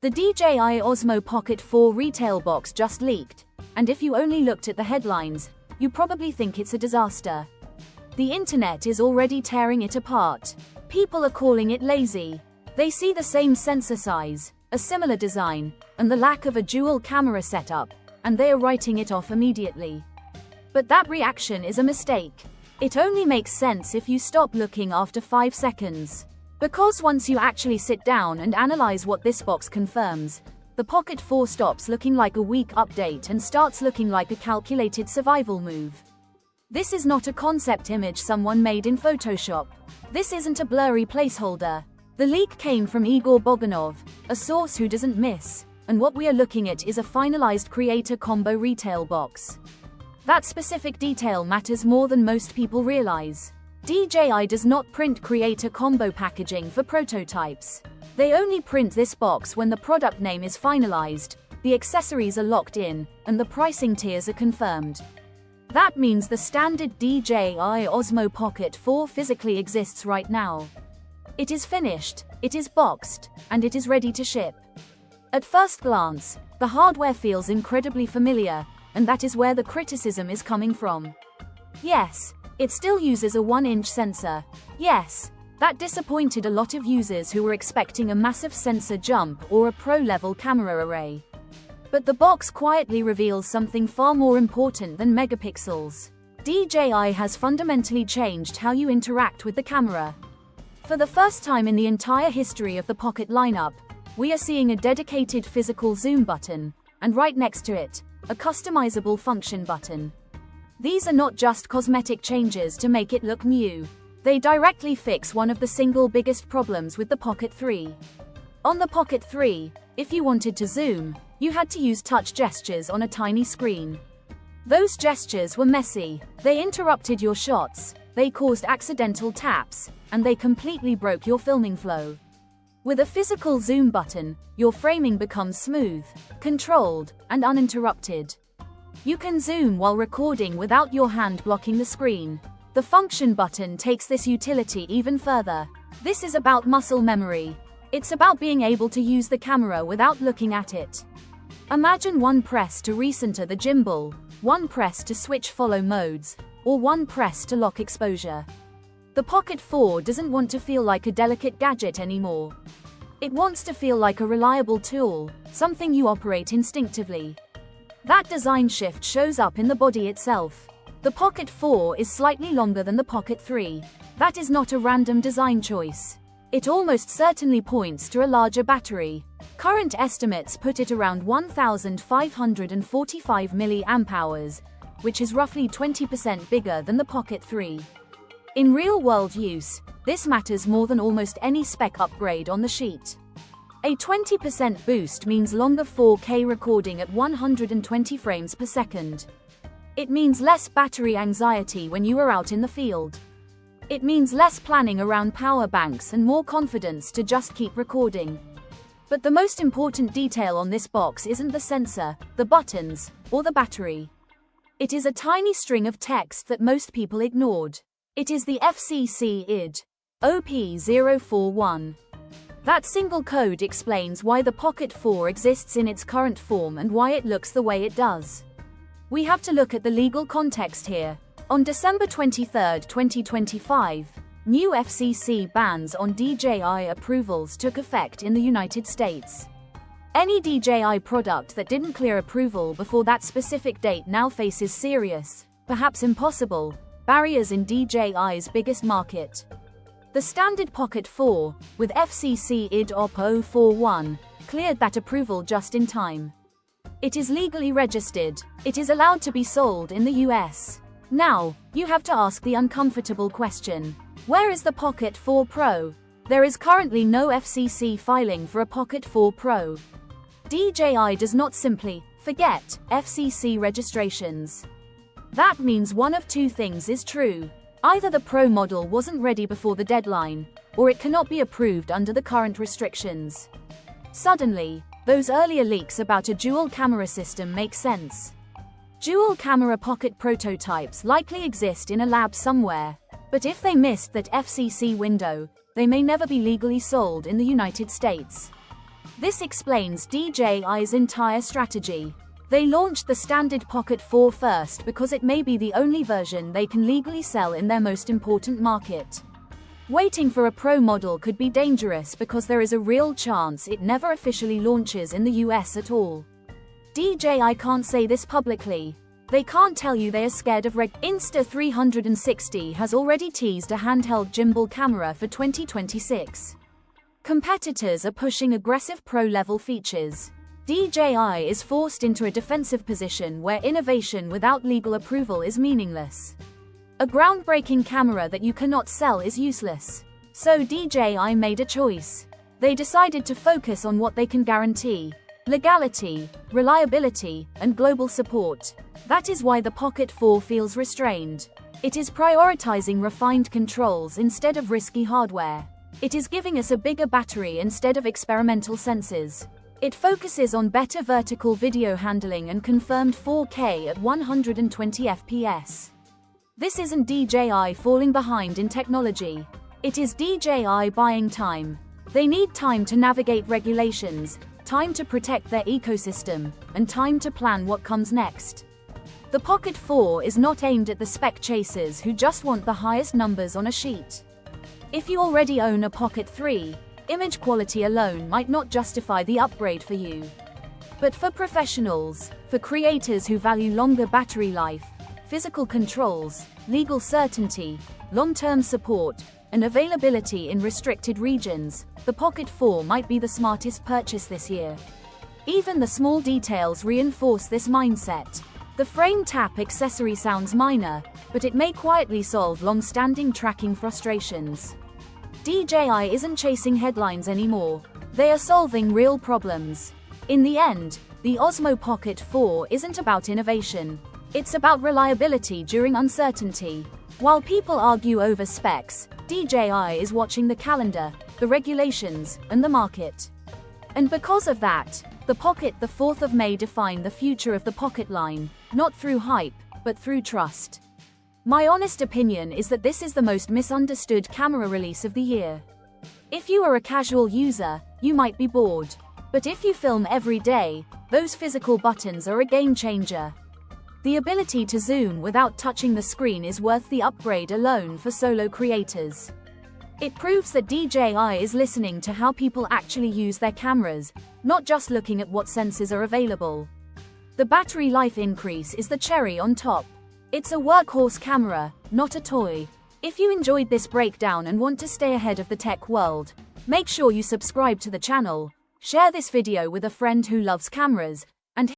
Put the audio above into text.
The DJI Osmo Pocket 4 retail box just leaked, and if you only looked at the headlines, you probably think it's a disaster. The internet is already tearing it apart. People are calling it lazy. They see the same sensor size, a similar design, and the lack of a dual camera setup, and they are writing it off immediately. But that reaction is a mistake. It only makes sense if you stop looking after 5 seconds. Because once you actually sit down and analyze what this box confirms, the Pocket 4 stops looking like a weak update and starts looking like a calculated survival move. This is not a concept image someone made in Photoshop. This isn't a blurry placeholder. The leak came from Igor Boganov, a source who doesn't miss, and what we are looking at is a finalized creator combo retail box. That specific detail matters more than most people realize. DJI does not print creator combo packaging for prototypes. They only print this box when the product name is finalized, the accessories are locked in, and the pricing tiers are confirmed. That means the standard DJI Osmo Pocket 4 physically exists right now. It is finished, it is boxed, and it is ready to ship. At first glance, the hardware feels incredibly familiar, and that is where the criticism is coming from. Yes, it still uses a 1-inch sensor. Yes, that disappointed a lot of users who were expecting a massive sensor jump or a pro-level camera array. But the box quietly reveals something far more important than megapixels. DJI has fundamentally changed how you interact with the camera. For the first time in the entire history of the Pocket lineup, we are seeing a dedicated physical zoom button, and right next to it, a customizable function button. These are not just cosmetic changes to make it look new. They directly fix one of the single biggest problems with the Pocket 3. On the Pocket 3, if you wanted to zoom, you had to use touch gestures on a tiny screen. Those gestures were messy, they interrupted your shots, they caused accidental taps, and they completely broke your filming flow. With a physical zoom button, your framing becomes smooth, controlled, and uninterrupted. You can zoom while recording without your hand blocking the screen. The function button takes this utility even further. This is about muscle memory. It's about being able to use the camera without looking at it. Imagine one press to recenter the gimbal, one press to switch follow modes, or one press to lock exposure. The Pocket 4 doesn't want to feel like a delicate gadget anymore. It wants to feel like a reliable tool, something you operate instinctively. That design shift shows up in the body itself. The Pocket 4 is slightly longer than the Pocket 3. That is not a random design choice. It almost certainly points to a larger battery. Current estimates put it around 1,545 mAh, which is roughly 20% bigger than the Pocket 3. In real-world use, this matters more than almost any spec upgrade on the sheet. A 20% boost means longer 4K recording at 120 frames per second. It means less battery anxiety when you are out in the field. It means less planning around power banks and more confidence to just keep recording. But the most important detail on this box isn't the sensor, the buttons, or the battery. It is a tiny string of text that most people ignored. It is the FCC ID OP041. That single code explains why the Pocket 4 exists in its current form and why it looks the way it does. We have to look at the legal context here. On December 23, 2025, new FCC bans on DJI approvals took effect in the United States. Any DJI product that didn't clear approval before that specific date now faces serious, perhaps impossible, barriers in DJI's biggest market. The standard Pocket 4, with FCC ID OP041, cleared that approval just in time. It is legally registered. It is allowed to be sold in the US. Now, you have to ask the uncomfortable question. Where is the Pocket 4 Pro? There is currently no FCC filing for a Pocket 4 Pro. DJI does not simply forget FCC registrations. That means one of two things is true. Either the Pro model wasn't ready before the deadline, or it cannot be approved under the current restrictions. Suddenly, those earlier leaks about a dual camera system make sense. Dual camera Pocket prototypes likely exist in a lab somewhere, but if they missed that FCC window, they may never be legally sold in the United States. This explains DJI's entire strategy. They launched the standard Pocket 4 first because it may be the only version they can legally sell in their most important market. Waiting for a Pro model could be dangerous because there is a real chance it never officially launches in the US at all. DJI can't say this publicly. They can't tell you they are scared of Insta360 has already teased a handheld gimbal camera for 2026. Competitors are pushing aggressive pro-level features. DJI is forced into a defensive position where innovation without legal approval is meaningless. A groundbreaking camera that you cannot sell is useless. So DJI made a choice. They decided to focus on what they can guarantee: legality, reliability, and global support. That is why the Pocket 4 feels restrained. It is prioritizing refined controls instead of risky hardware. It is giving us a bigger battery instead of experimental sensors. It focuses on better vertical video handling and confirmed 4K at 120 FPS. This isn't DJI falling behind in technology. It is DJI buying time. They need time to navigate regulations, time to protect their ecosystem, and time to plan what comes next. The Pocket 4 is not aimed at the spec chasers who just want the highest numbers on a sheet. If you already own a Pocket 3, image quality alone might not justify the upgrade for you. But for professionals, for creators who value longer battery life, physical controls, legal certainty, long-term support, and availability in restricted regions, the Pocket 4 might be the smartest purchase this year. Even the small details reinforce this mindset. The frame tap accessory sounds minor, but it may quietly solve long-standing tracking frustrations. DJI isn't chasing headlines anymore. They are solving real problems. In the end, the Osmo Pocket 4 isn't about innovation. It's about reliability during uncertainty. While people argue over specs, DJI is watching the calendar, the regulations, and the market. And because of that, the Pocket the 4th of May defined the future of the Pocket line, not through hype, but through trust. My honest opinion is that this is the most misunderstood camera release of the year. If you are a casual user, you might be bored. But if you film every day, those physical buttons are a game changer. The ability to zoom without touching the screen is worth the upgrade alone for solo creators. It proves that DJI is listening to how people actually use their cameras, not just looking at what sensors are available. The battery life increase is the cherry on top. It's a workhorse camera, not a toy. If you enjoyed this breakdown and want to stay ahead of the tech world, make sure you subscribe to the channel, share this video with a friend who loves cameras,